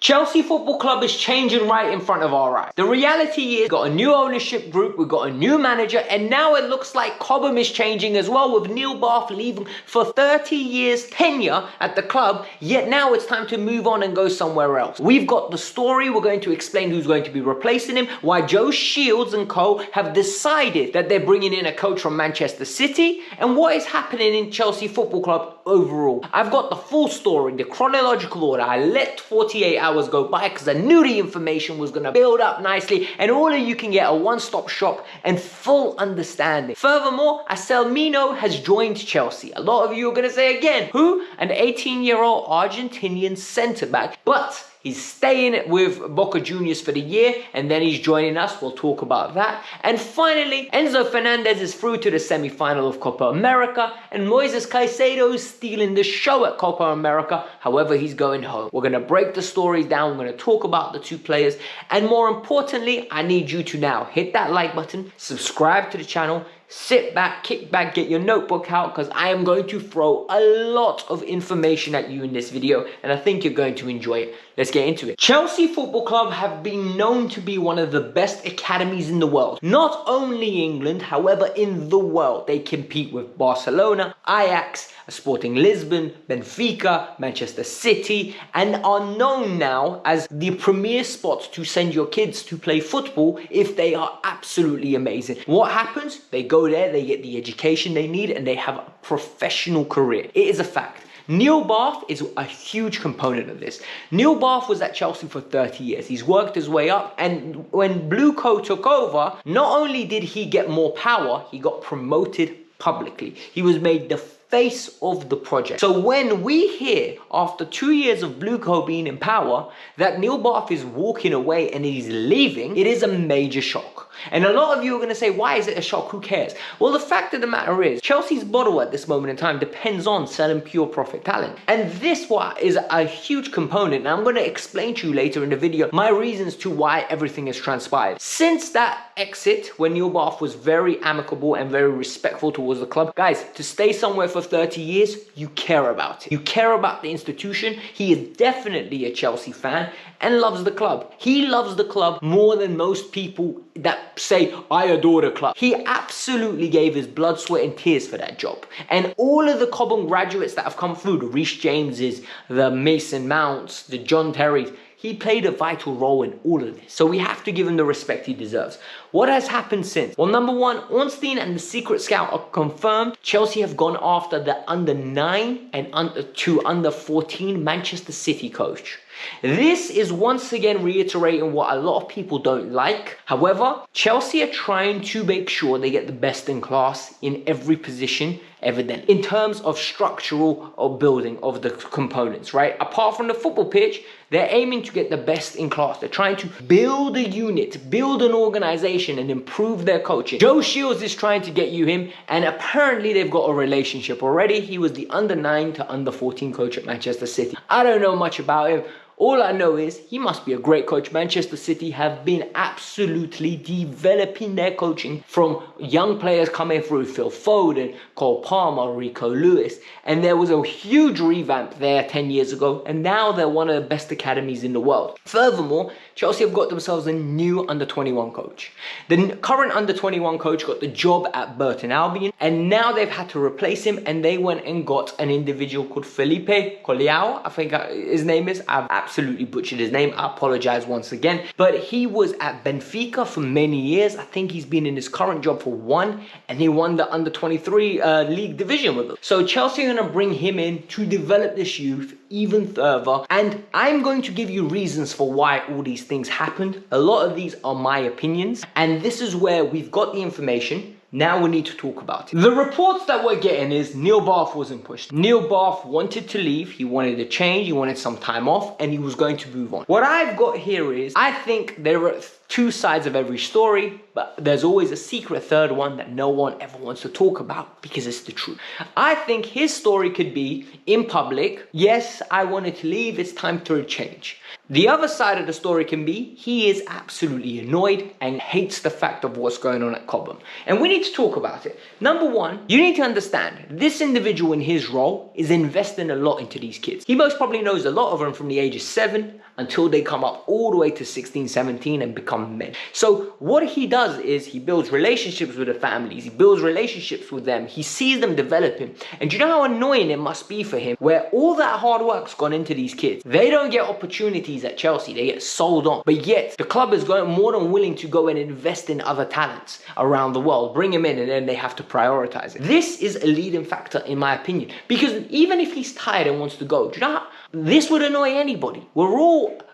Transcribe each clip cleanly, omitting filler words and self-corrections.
Chelsea Football Club is changing right in front of our eyes. The reality is, we've got a new ownership group, we've got a new manager, and now it looks like Cobham is changing as well, with Neil Bath leaving for 30 years tenure at the club, yet now it's time to move on and go somewhere else. We've got the story, we're going to explain who's going to be replacing him, why Joe Shields and co have decided that they're bringing in a coach from Manchester City, and what is happening in Chelsea Football Club overall. I've got the full story, the chronological order. I let 48 hours go by because I knew the information was going to build up nicely, and all of you can get a one-stop shop and full understanding. Furthermore, Asensio has joined Chelsea. A lot of you are going to say again, who? An 18-year-old Argentinian centre-back, but he's staying with Boca Juniors for the year, and then he's joining us. We'll talk about that. And finally, Enzo Fernandez is through to the semi-final of Copa America, and Moises Caicedo is stealing the show at Copa America. However, he's going home. We're going to break the stories down. We're going to talk about the two players. And more importantly, I need you to now hit that like button, subscribe to the channel, sit back, kick back, get your notebook out, because I am going to throw a lot of information at you in this video, and I think you're going to enjoy it. Let's get into it. Chelsea Football Club have been known to be one of the best academies in the world. Not only England, however, in the world. They compete with Barcelona, Ajax, Sporting Lisbon, Benfica, Manchester City, and are known now as the premier spot to send your kids to play football if they are absolutely amazing. What happens? They go there, they get the education they need, and they have a professional career. It is a fact. Neil Bath is a huge component of this. Neil Bath was at Chelsea for 30 years. He's worked his way up, and when Blue Co took over, not only did he get more power, he got promoted publicly. He was made the face of the project. So when we hear, after 2 years of Blue Co being in power, that Neil Bath is walking away and he's leaving, it is a major shock. And a lot of you are going to say, why is it a shock? Who cares? Well, the fact of the matter is, Chelsea's model at this moment in time depends on selling pure profit talent. And this is a huge component. And I'm going to explain to you later in the video my reasons to why everything has transpired. Since that exit, when Neil Bath was very amicable and very respectful towards the club, guys, to stay somewhere for 30 years, you care about it. You care about the institution. He is definitely a Chelsea fan and loves the club. He loves the club more than most people that say, I adore the club. He absolutely gave his blood, sweat and tears for that job. And all of the Cobham graduates that have come through, the Reece Jameses, the Mason Mounts, the John Terrys, he played a vital role in all of this. So we have to give him the respect he deserves. What has happened since? Well, number one, Ornstein and the Secret Scout are confirmed. Chelsea have gone after the under-9 and under-14 Manchester City coach. This is once again reiterating what a lot of people don't like. However, Chelsea are trying to make sure they get the best in class in every position, evidently, in terms of structural or building of the components, right? Apart from the football pitch, they're aiming to get the best in class. They're trying to build a unit, build an organization, and improve their coaching. Joe Shields is trying to get you him, and apparently they've got a relationship already. He was the under-9 to under-14 coach at Manchester City. I don't know much about him. All I know is he must be a great coach. Manchester City have been absolutely developing their coaching from young players coming through, Phil Foden, Cole Palmer, Rico Lewis. And there was a huge revamp there 10 years ago. And now they're one of the best academies in the world. Furthermore, Chelsea have got themselves a new under-21 coach. The current under-21 coach got the job at Burton Albion, and now they've had to replace him, and they went and got an individual called Felipe Colliao, I think his name is. I've absolutely butchered his name. I apologize once again. But he was at Benfica for many years. I think he's been in his current job for 1, and he won the under-23 league division with them. So Chelsea are going to bring him in to develop this youth even further, and I'm going to give you reasons for why all these things happened. A lot of these are my opinions, and this is where we've got the information. Now we need to talk about it. The reports that we're getting is Neil Bath wasn't pushed. Neil Bath wanted to leave. He wanted a change. He wanted some time off, and he was going to move on. What I've got here is, I think there are two sides of every story, but there's always a secret third one that no one ever wants to talk about because it's the truth. I think his story could be in public, yes, I wanted to leave, it's time for a change. The other side of the story can be he is absolutely annoyed and hates the fact of what's going on at Cobham. And we need to talk about it. Number one, you need to understand this individual in his role is investing a lot into these kids. He most probably knows a lot of them from the age of 7 until they come up all the way to 16, 17 and become men. So what he does is he builds relationships with the families, he builds relationships with them, he sees them developing. And do you know how annoying it must be for him, where all that hard work's gone into these kids? They don't get opportunities at Chelsea, they get sold on, but yet the club is going more than willing to go and invest in other talents around the world, bring him in, and then they have to prioritize it. This is a leading factor in my opinion, because even if he's tired and wants to go, do you know how this would annoy anybody?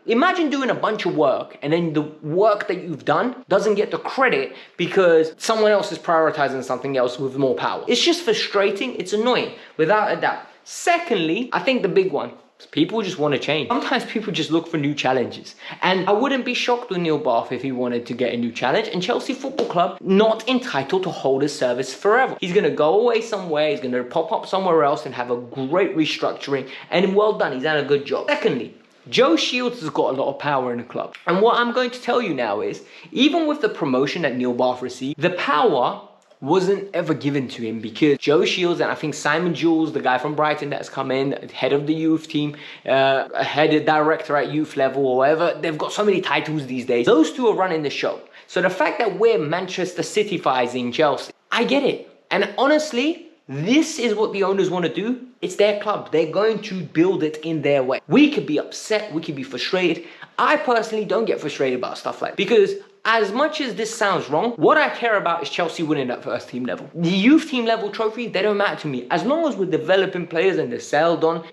Imagine doing a bunch of work and then the work that you've done doesn't get the credit because someone else is prioritizing something else with more power. It's just frustrating, it's annoying, without a doubt. Secondly, I think the big one, people just want to change. Sometimes people just look for new challenges. And I wouldn't be shocked with Neil Bath if he wanted to get a new challenge. And Chelsea Football Club, not entitled to hold his service forever. He's going to go away somewhere, he's going to pop up somewhere else and have a great restructuring. And well done, he's done a good job. Secondly, Joe Shields has got a lot of power in the club. And what I'm going to tell you now is, even with the promotion that Neil Bath received, the power wasn't ever given to him, because Joe Shields and I think Simon Jules, the guy from Brighton that's come in, head of the youth team, head of director at youth level or whatever, they've got so many titles these days. Those two are running the show. So the fact that we're Manchester City-fizing Chelsea, I get it. And honestly, this is what the owners want to do. It's their club. They're going to build it in their way. We could be upset, we could be frustrated. I personally don't get frustrated about stuff like that, because as much as this sounds wrong, what I care about is Chelsea winning at first team level. The youth team level trophies, they don't matter to me. As long as we're developing players and they're sailed on,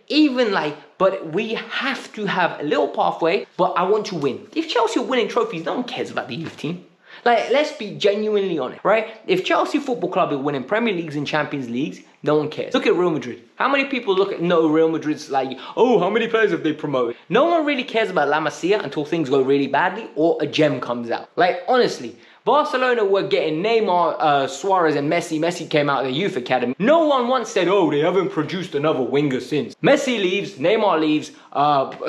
but we have to have a little pathway, but I want to win. If Chelsea are winning trophies, no one cares about the youth team. Like, let's be genuinely honest, right? If Chelsea Football Club are winning Premier Leagues and Champions Leagues, no one cares. Look at Real Madrid. How many people know Real Madrid's like, oh, how many players have they promoted? No one really cares about La Masia until things go really badly or a gem comes out. Like, honestly, Barcelona were getting Neymar, Suarez and Messi. Messi came out of the youth academy. No one once said, oh, they haven't produced another winger since. Messi leaves, Neymar leaves,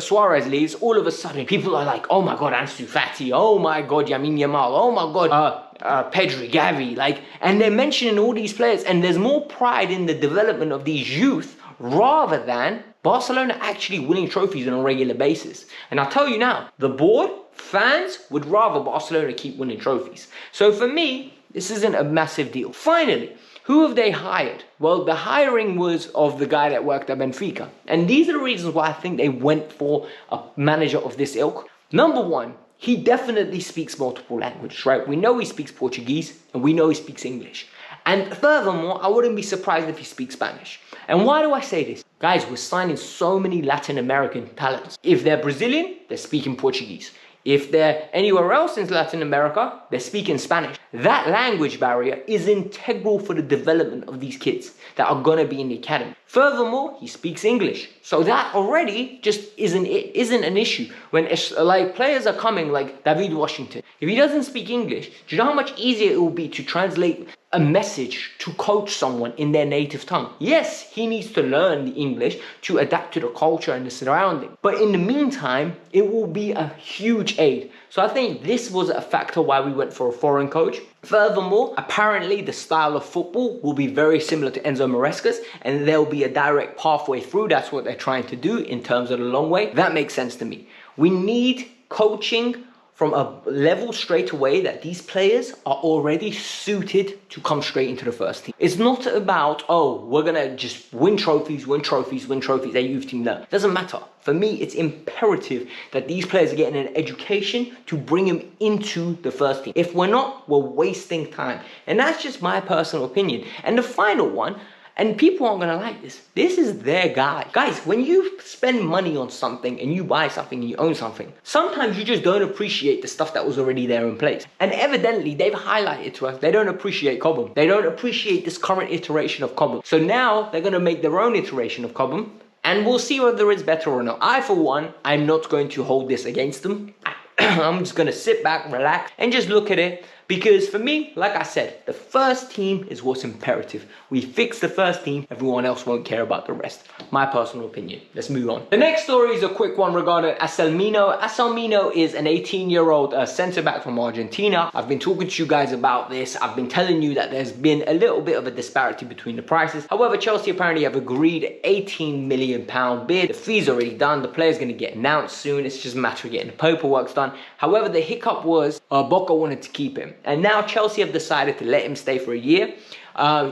Suarez leaves. All of a sudden, people are like, oh my God, Ansu Fati. Oh my God, Lamine Yamal. Oh my God, Pedri, Gavi. And they're mentioning all these players. And there's more pride in the development of these youth rather than Barcelona actually winning trophies on a regular basis. And I'll tell you now, the board, fans would rather Barcelona keep winning trophies. So for me, this isn't a massive deal. Finally, who have they hired? Well, the hiring was of the guy that worked at Benfica. And these are the reasons why I think they went for a manager of this ilk. Number one, he definitely speaks multiple languages, right? We know he speaks Portuguese and we know he speaks English. And furthermore, I wouldn't be surprised if he speaks Spanish. And why do I say this? Guys, we're signing so many Latin American talents. If they're Brazilian, they're speaking Portuguese. If they're anywhere else in Latin America, they're speaking Spanish. That language barrier is integral for the development of these kids that are going to be in the academy. Furthermore, he speaks English. So that already just isn't an issue. When like players are coming like David Washington, if he doesn't speak English, do you know how much easier it will be to translate a message to coach someone in their native tongue? Yes, he needs to learn the English to adapt to the culture and the surrounding. But in the meantime, it will be a huge aid. So I think this was a factor why we went for a foreign coach. Furthermore, apparently the style of football will be very similar to Enzo Maresca's, and there'll be a direct pathway through. That's what they're trying to do in terms of the long way. That makes sense to me. We need coaching from a level straight away that these players are already suited to come straight into the first team. It's not about, oh, we're going to just win trophies, their youth team. No, it doesn't matter. For me, it's imperative that these players are getting an education to bring them into the first team. If we're not, we're wasting time. And that's just my personal opinion. And the final one, and people aren't going to like this, this is their guy. Guys, when you spend money on something and you buy something and you own something, sometimes you just don't appreciate the stuff that was already there in place. And evidently, they've highlighted to us, they don't appreciate Cobham. They don't appreciate this current iteration of Cobham. So now they're going to make their own iteration of Cobham, and we'll see whether it's better or not. I, for one, I'm not going to hold this against them. I'm just going to sit back, relax, and just look at it, Because for me, like I said, the first team is what's imperative. We fix the first team, everyone else won't care about the rest. My personal opinion. Let's move on. The next story is a quick one regarding Asensio. Asensio is an 18-year-old centre-back from Argentina. I've been talking to you guys about this. I've been telling you that there's been a little bit of a disparity between the prices. However, Chelsea apparently have agreed £18 million bid. The fee's already done. The player's going to get announced soon. It's just a matter of getting the paperwork done. However, the hiccup was Boca wanted to keep him. And now Chelsea have decided to let him stay for a year.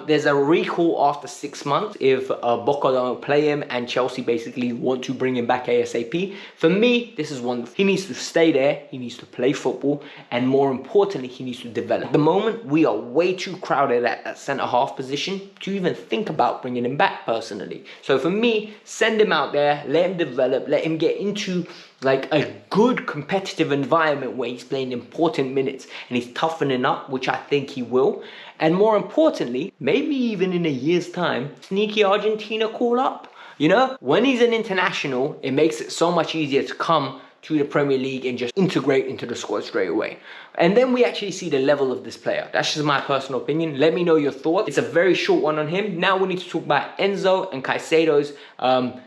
There's a recall after 6 months if Boca don't play him and Chelsea basically want to bring him back ASAP. For me, this is one. He needs to stay there, he needs to play football, and more importantly, he needs to develop. At the moment, we are way too crowded at that centre-half position to even think about bringing him back personally. So for me, send him out there, let him develop, let him get into like a good competitive environment where he's playing important minutes and he's toughening up, which I think he will. And more importantly, maybe even in a year's time, sneaky Argentina call up. You know, when he's an international, it makes it so much easier to come to the Premier League and just integrate into the squad straight away. And then we actually see the level of this player. That's just my personal opinion. Let me know your thoughts. It's a very short one on him. Now we need to talk about Enzo and Caicedo's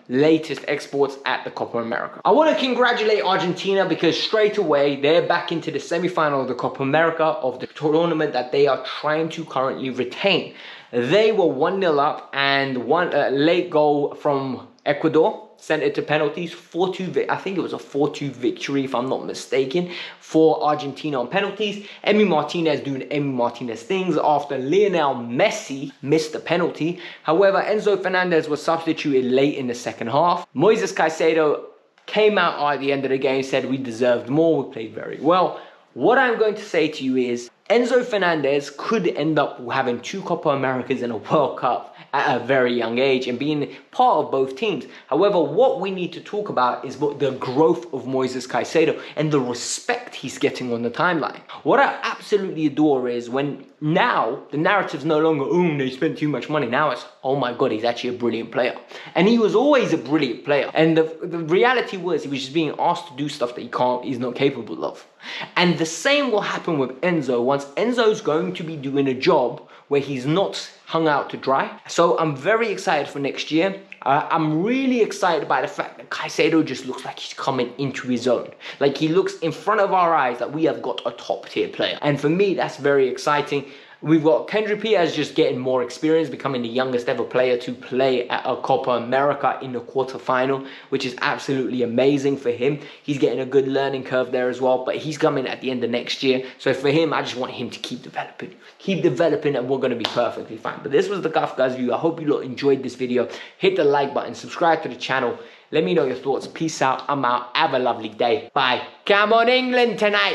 latest exports at the Copa America. I want to congratulate Argentina because straight away they're back into the semi-final of the Copa America, of the tournament that they are trying to currently retain. They were 1-0 up and one late goal from Ecuador sent it to penalties. 4-2, I think it was a 4-2 victory if I'm not mistaken for Argentina on penalties. Emi Martinez doing Emi Martinez things after Lionel Messi missed the penalty. However, Enzo Fernandez was substituted late in the second half. Moises Caicedo came out at the end of the game, said we deserved more, we played very well. What I'm going to say to you is Enzo Fernandez could end up having 2 Copa Americas and a World Cup at a very young age and being part of both teams. However, what we need to talk about is the growth of Moises Caicedo and the respect he's getting on the timeline. What I absolutely adore is when now the narrative's no longer, oh, they spent too much money. Now it's, oh my God, he's actually a brilliant player. And he was always a brilliant player. And the reality was he was just being asked to do stuff that he's not capable of. And the same will happen with Enzo once Enzo's going to be doing a job where he's not hung out to dry. So I'm very excited for next year. I'm really excited by the fact that Caicedo just looks like he's coming into his own. Like he looks in front of our eyes that we have got a top tier player. And for me, that's very exciting. We've got Kendrick Piaz just getting more experience, becoming the youngest ever player to play at a Copa America in the quarterfinal, which is absolutely amazing for him. He's getting a good learning curve there as well, but he's coming at the end of next year. So for him, I just want him to keep developing and we're going to be perfectly fine. But this was the Kavkas View. I hope you lot enjoyed this video. Hit the like button, subscribe to the channel. Let me know your thoughts. Peace out. I'm out. Have a lovely day. Bye. Come on, England tonight.